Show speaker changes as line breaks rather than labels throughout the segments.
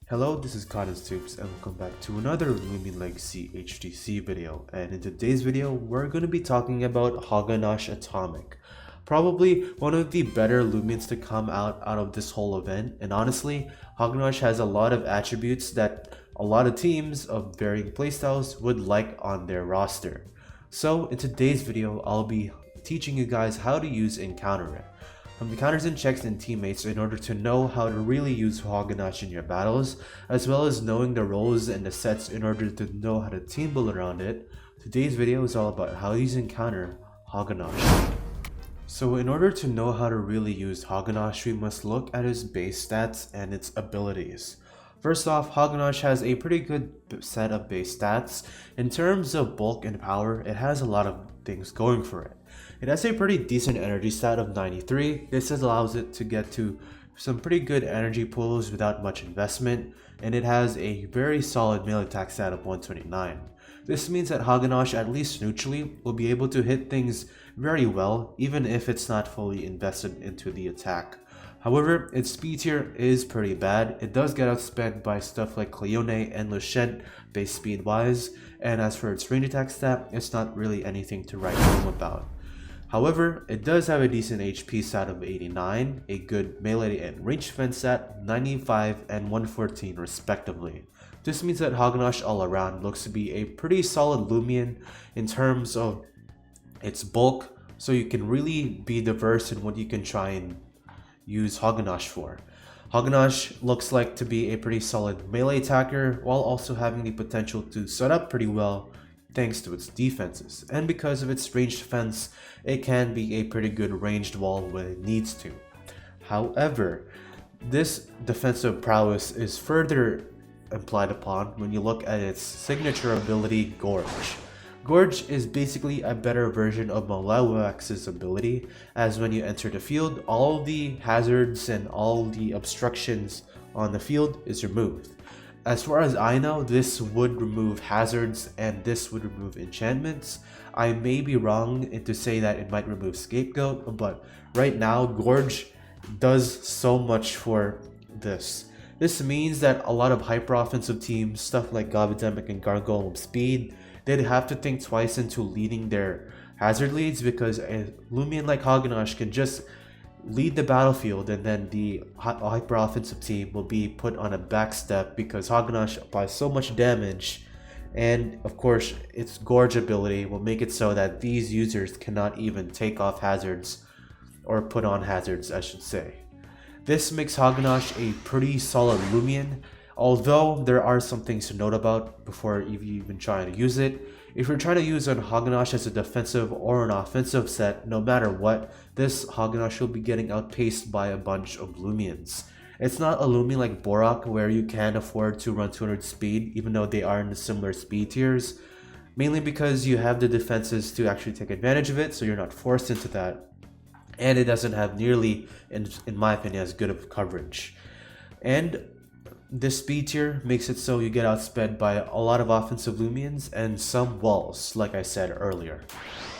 Hello, this is HTUC and welcome back to another Lumion Legacy HTC video, and in today's video we're going to be talking about Hoganosh Atomic. Probably one of the better Lumions to come out of this whole event, and honestly, Hoganosh has a lot of attributes that a lot of teams of varying playstyles would like on their roster. So in today's video, I'll be teaching you guys how to use and counter it. From encounters and checks and teammates in order to know how to really use Hoganosh in your battles, as well as knowing the roles and the sets in order to know how to team build around it. Today's video is all about how to use and counter Hoganosh. So in order to know how to really use Hoganosh, we must look at its base stats and its abilities. First off, Hoganosh has a pretty good set of base stats. In terms of bulk and power, it has a lot of things going for it. It has a pretty decent energy stat of 93. This allows it to get to some pretty good energy pools without much investment, and it has a very solid melee attack stat of 129. This means that Hoganosh, at least neutrally, will be able to hit things very well even if it's not fully invested into the attack. However, its speed tier is pretty bad. It does get outspent by stuff like Cleone and Lushent base speed wise, and as for its range attack stat, it's not really anything to write home about. However, it does have a decent HP stat of 89, a good melee and range defense stat 95 and 114 respectively. This means that Hoganosh all around looks to be a pretty solid Lumion in terms of its bulk, so you can really be diverse in what you can try and use Hoganosh for. Hoganosh looks like to be a pretty solid melee attacker while also having the potential to set up pretty well thanks to its defenses, and because of its ranged defense, it can be a pretty good ranged wall when it needs to. However, this defensive prowess is further implied upon when you look at its signature ability, Gorge. Gorge is basically a better version of Malawax's ability, as when you enter the field, all the hazards and all the obstructions on the field is removed. As far as I know, this would remove hazards and this would remove enchantments. I may be wrong to say that it might remove Scapegoat, but right now Gorge does so much for this. This means that a lot of hyper offensive teams, stuff like Gobidemic and Gargoyle Speed, they'd have to think twice into leading their hazard leads, because a Lumion like Hoganosh can just lead the battlefield and then the hyper offensive team will be put on a back step because Hoganosh applies so much damage, and of course its Gorge ability will make it so that these users cannot even take off hazards, or put on hazards I should say. This makes Hoganosh a pretty solid Lumion, although there are some things to note about before you even try to use it. If you're trying to use an Hoganosh as a defensive or an offensive set, no matter what, this Hoganosh will be getting outpaced by a bunch of Lumions. It's not a Lumion like Borak where you can afford to run 200 speed even though they are in similar speed tiers, mainly because you have the defenses to actually take advantage of it, so you're not forced into that. And it doesn't have nearly, in my opinion, as good of coverage. And this speed tier makes it so you get outsped by a lot of offensive Lumions and some walls, like I said earlier.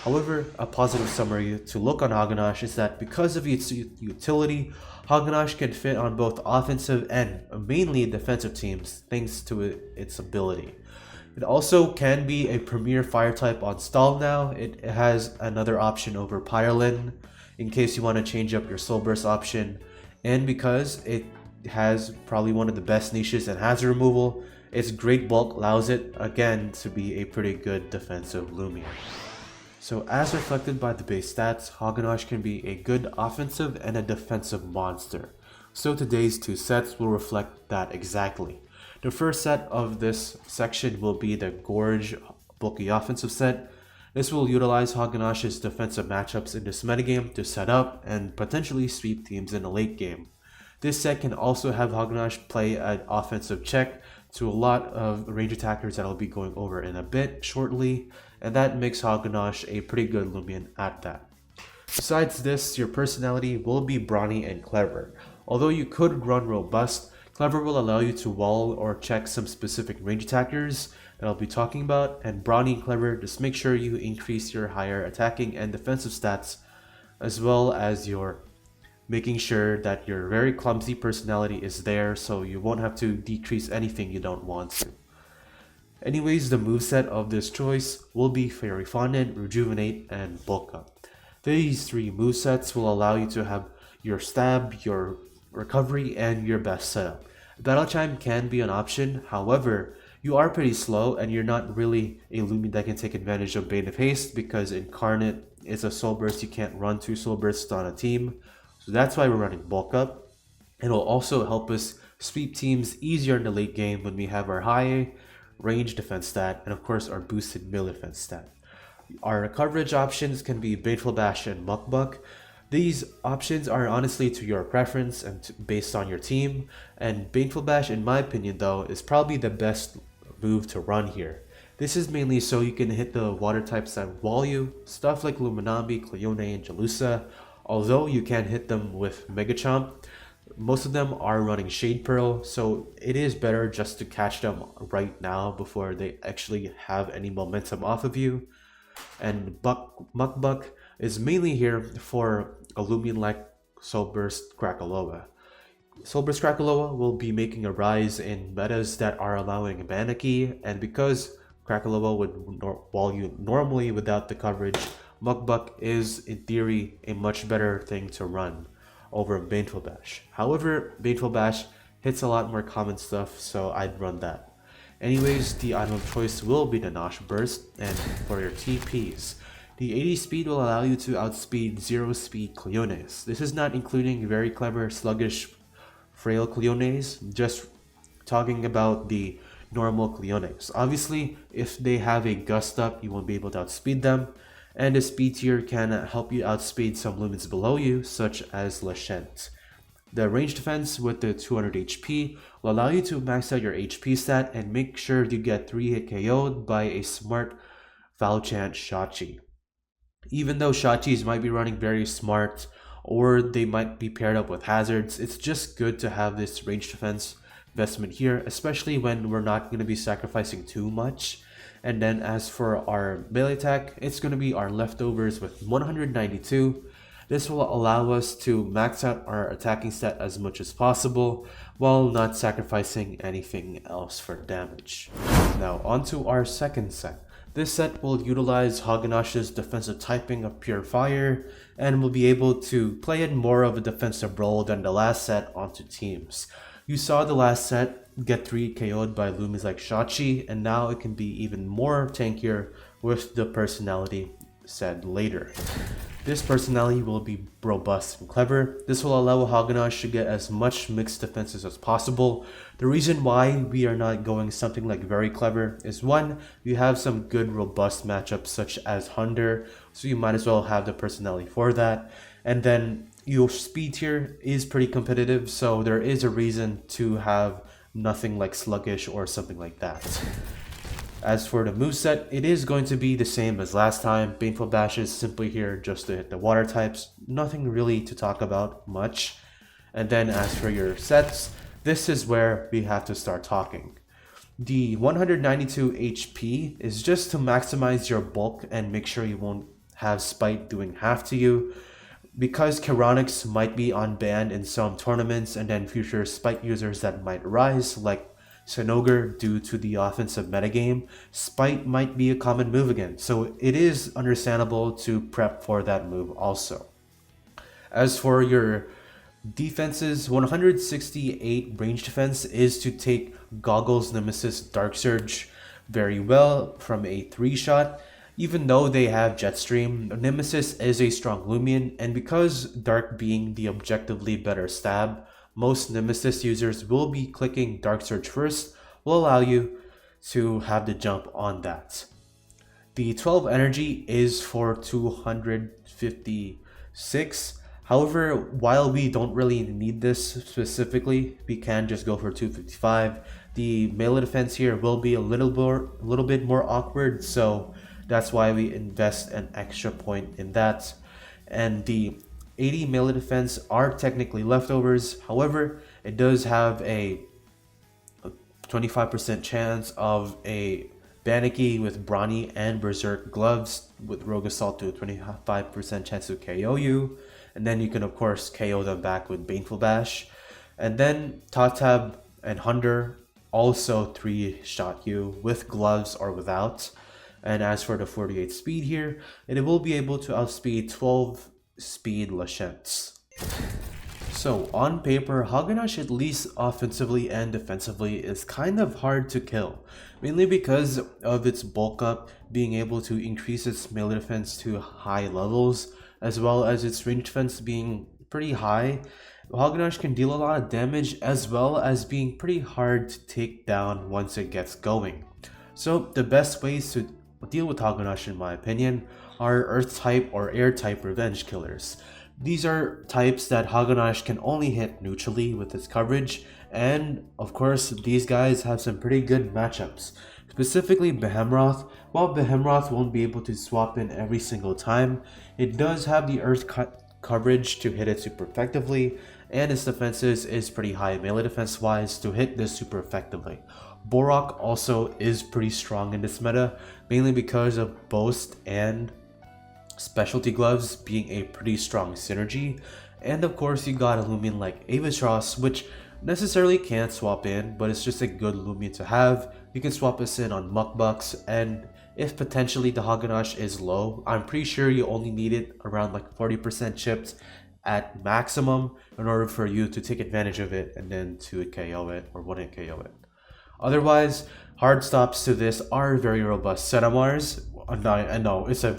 However, a positive summary to look on Hoganosh is that because of its utility, Hoganosh can fit on both offensive and mainly defensive teams thanks to its ability. It also can be a premier fire type on stall now. It has another option over Pyrelin in case you want to change up your Soul Burst option, and because it has probably one of the best niches in hazard removal, its great bulk allows it again to be a pretty good defensive Lumion. So as reflected by the base stats, Hoganosh can be a good offensive and a defensive monster. So today's two sets will reflect that exactly. The first set of this section will be the Gorge bulky offensive set. This will utilize Hoganosh's defensive matchups in this metagame to set up and potentially sweep teams in the late game. This set can also have Hoganosh play an offensive check to a lot of range attackers that I'll be going over in a bit shortly, and that makes Hoganosh a pretty good Lumion at that. Besides this, your personality will be brawny and clever. Although you could run robust, clever will allow you to wall or check some specific range attackers that I'll be talking about, and brawny and clever just make sure you increase your higher attacking and defensive stats as well as your making sure that your very clumsy personality is there so you won't have to decrease anything you don't want to. Anyways, the moveset of this choice will be Fairy Fondant, Rejuvenate, and Bulk Up. These three movesets will allow you to have your stab, your recovery, and your best setup. Battle Chime can be an option, however, you are pretty slow and you're not really a Lumion that can take advantage of Bane of Haste because Incarnate is a Soul Burst, you can't run two Soul Bursts on a team. So that's why we're running Bulk Up. It will also help us sweep teams easier in the late game when we have our high range defense stat and of course our boosted melee defense stat. Our coverage options can be Baneful Bash and Muck Buck. These options are honestly to your preference and based on your team, and Baneful Bash in my opinion though is probably the best move to run here. This is mainly so you can hit the water types that wall you, stuff like Luminami, Cleone, and Jalusa. Although you can hit them with Mega Chomp, most of them are running Shade Pearl, so it is better just to catch them right now before they actually have any momentum off of you. And Muck Buck is mainly here for a Lumion like Soul Burst Krakaloa. Soul Burst Krakaloa will be making a rise in metas that are allowing Banaki, and because Krakaloa would wall you normally without the coverage, Muck Buck is in theory a much better thing to run over Baneful Bash. However, Baneful Bash hits a lot more common stuff, so I'd run that. Anyways, the item of choice will be the Nosh Burst, and for your TPs, the 80 speed will allow you to outspeed 0 speed Cleones. This is not including very clever, sluggish, frail Cleones, just talking about the normal Cleones. Obviously, if they have a gust up, you won't be able to outspeed them, and the speed tier can help you outspeed some lumens below you, such as Lashent. The range defense with the 200 HP will allow you to max out your HP stat and make sure you get 3 hit KO'd by a smart Valchant Shachi. Even though Shachis might be running very smart or they might be paired up with hazards, it's just good to have this range defense investment here, especially when we're not going to be sacrificing too much. And then as for our melee attack, it's going to be our leftovers with 192. This will allow us to max out our attacking stat as much as possible while not sacrificing anything else for damage. Now onto our second set. This set will utilize Hoganosh's defensive typing of Pure Fire and will be able to play in more of a defensive role than the last set onto teams. You saw the last set get 3 KO'd by Lumis like Shachi, and now it can be even more tankier with the personality said later. This personality will be robust and clever. This will allow Hoganosh to get as much mixed defenses as possible. The reason why we are not going something like very clever is one, you have some good robust matchups such as Hunder, so you might as well have the personality for that. And then your speed tier is pretty competitive, so there is a reason to have nothing like sluggish or something like that. As for the moveset, it is going to be the same as last time. Baneful Bash is simply here just to hit the water types. Nothing really to talk about much. And then as for your sets, this is where we have to start talking. The 192 HP is just to maximize your bulk and make sure you won't have Spite doing half to you. Because Chironics might be unbanned in some tournaments and then future Spite users that might rise, like Sinogar, due to the offensive metagame, Spite might be a common move again, so it is understandable to prep for that move also. As for your defenses, 168 range defense is to take Goggles, Nemesis, Dark Surge very well from a 3-shot. Even though they have Jetstream, Nemesis is a strong Lumion, and because Dark being the objectively better stab, most Nemesis users will be clicking Dark Surge first, will allow you to have the jump on that. The 12 energy is for 256. However, while we don't really need this specifically, we can just go for 255. The melee defense here will be a little bit more awkward, so that's why we invest an extra point in that. And the 80 melee defense are technically leftovers. However, it does have a 25% chance of a Banaki with Brawny and Berserk gloves with Rogue Assault to a 25% chance to KO you. and then you can of course KO them back with Baneful Bash. And then Tatab and Hunter also 3-shot you with gloves or without. And as for the 48 speed here, it will be able to outspeed 12 speed Lashents. So on paper, Hoganosh, at least offensively and defensively, is kind of hard to kill, mainly because of its bulk up being able to increase its melee defense to high levels, as well as its range defense being pretty high. Hoganosh can deal a lot of damage as well as being pretty hard to take down once it gets going. So the best ways to deal with Hoganosh, in my opinion, are Earth type or Air type revenge killers. These are types that Hoganosh can only hit neutrally with its coverage, and of course these guys have some pretty good matchups. Specifically Behemoth, while Behemoth won't be able to swap in every single time, it does have the Earth coverage to hit it super effectively, and its defenses is pretty high melee defense wise to hit this super effectively. Borak also is pretty strong in this meta, mainly because of Boast and Specialty Gloves being a pretty strong synergy, and of course you got a Lumion like Avatros, which necessarily can't swap in, but it's just a good Lumion to have. You can swap this in on Mukbucks, and if potentially the Hoganosh is low, I'm pretty sure you only need it around like 40% chipped at maximum in order for you to take advantage of it and then to KO it or wouldn't KO it. Otherwise, hard stops to this are very robust. Setamars, I know it's a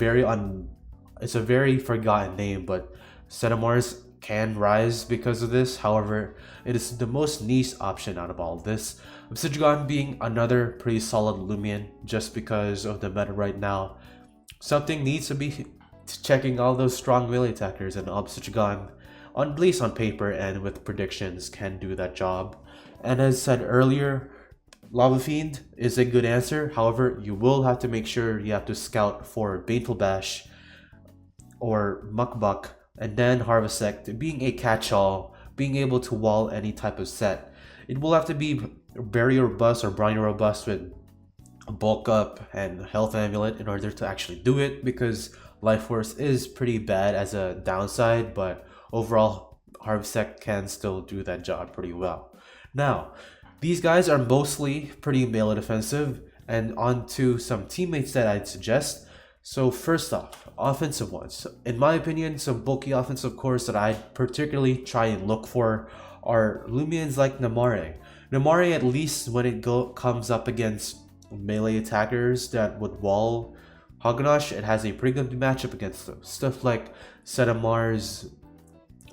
very forgotten name, but Setamars can rise because of this. However, it is the most niche option out of all of this. Obsidian being another pretty solid Lumion just because of the meta right now. Something needs to be checking all those strong melee attackers, and Obsidian, at least on paper and with predictions, can do that job. And as said earlier, Lava Fiend is a good answer. However, you will have to make sure you have to scout for Baneful Bash or Mukbuk, and then Harvesect being a catch-all, being able to wall any type of set. It will have to be very robust or briny robust with bulk up and health amulet in order to actually do it, because Life Force is pretty bad as a downside, but overall Harvesect can still do that job pretty well. Now, these guys are mostly pretty melee defensive, and onto some teammates that I'd suggest. So first off, offensive ones. In my opinion, some bulky offensive cores that I'd particularly try and look for are Lumions like Namare. Namare, at least when it comes up against melee attackers that would wall Hoganosh, it has a pretty good matchup against them. Stuff like Setamars,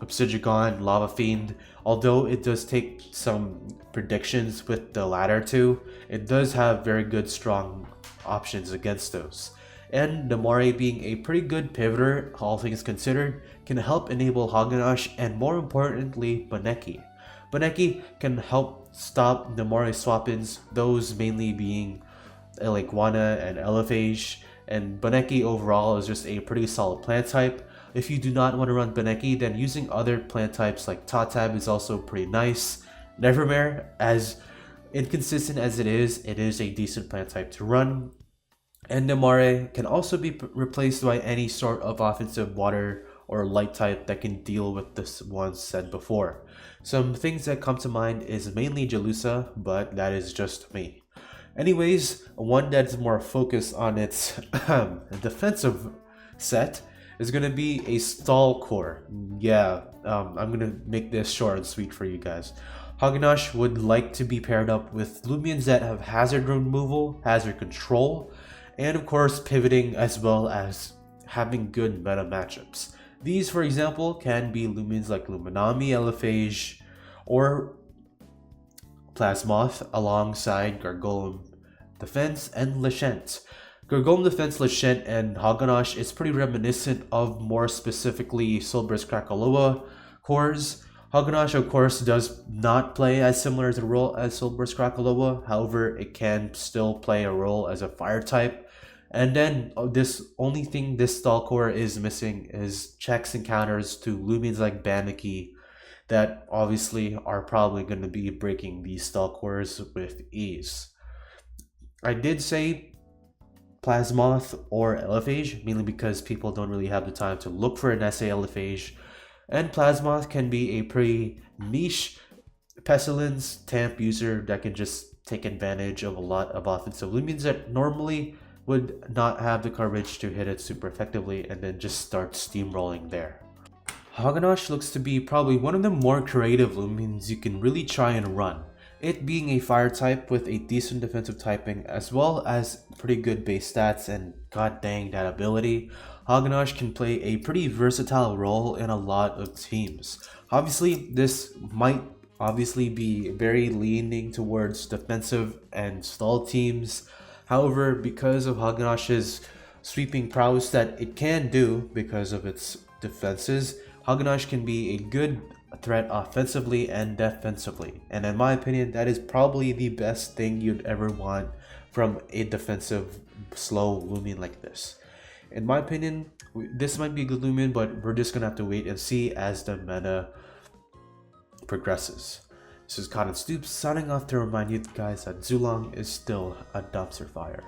Obsidian, Lava Fiend. Although it does take some predictions with the latter two, it does have very good strong options against those. And Namare being a pretty good pivoter, all things considered, can help enable Hoganosh and more importantly, Baneki. Baneki can help stop Namare swap-ins, those mainly being Iguana and Elephage, and Baneki overall is just a pretty solid plant type. If you do not want to run Baneki, then using other plant types like Tatab is also pretty nice. Nevermare, as inconsistent as it is a decent plant type to run. And Namare can also be replaced by any sort of offensive water or light type that can deal with this ones said before. Some things that come to mind is mainly Jalusa, but that is just me. Anyways, one that's more focused on its defensive set is going to be a stall core. Yeah, I'm going to make this short and sweet for you guys. Hoganosh would like to be paired up with Lumions that have hazard removal, hazard control, and of course pivoting, as well as having good meta matchups. These, for example, can be Lumions like Luminami, Elephage, or Plasmoth alongside Gargolem Defense and Lashent. Gargolem Defense, Lashent, and Hoganosh is pretty reminiscent of more specifically Silber's Krakaloa cores. Hoganosh, of course, does not play as similar as a role as Silber's Krakaloa, however, it can still play a role as a fire type. And then this only thing this stall core is missing is checks and counters to Lumions like Baneki that obviously are probably going to be breaking these stall cores with ease. I did say Plasmoth or Elephage, mainly because people don't really have the time to look for an SA Elephage. And Plasma can be a pretty niche Pestilence Tamp user that can just take advantage of a lot of offensive Lumens that normally would not have the coverage to hit it super effectively and then just start steamrolling there. Hoganosh looks to be probably one of the more creative Lumens you can really try and run. It being a fire type with a decent defensive typing as well as pretty good base stats, and god dang that ability, Hoganosh can play a pretty versatile role in a lot of teams. Obviously, this might be very leaning towards defensive and stall teams. However, because of Hoganosh's sweeping prowess that it can do because of its defenses, Hoganosh can be a good threat offensively and defensively. And in my opinion, that is probably the best thing you'd ever want from a defensive slow Lumion like this. In my opinion, this might be a good Lumion, but we're just gonna have to wait and see as the meta progresses. This is Cotton Stoops signing off to remind you guys that Zulong is still a dumpster fire.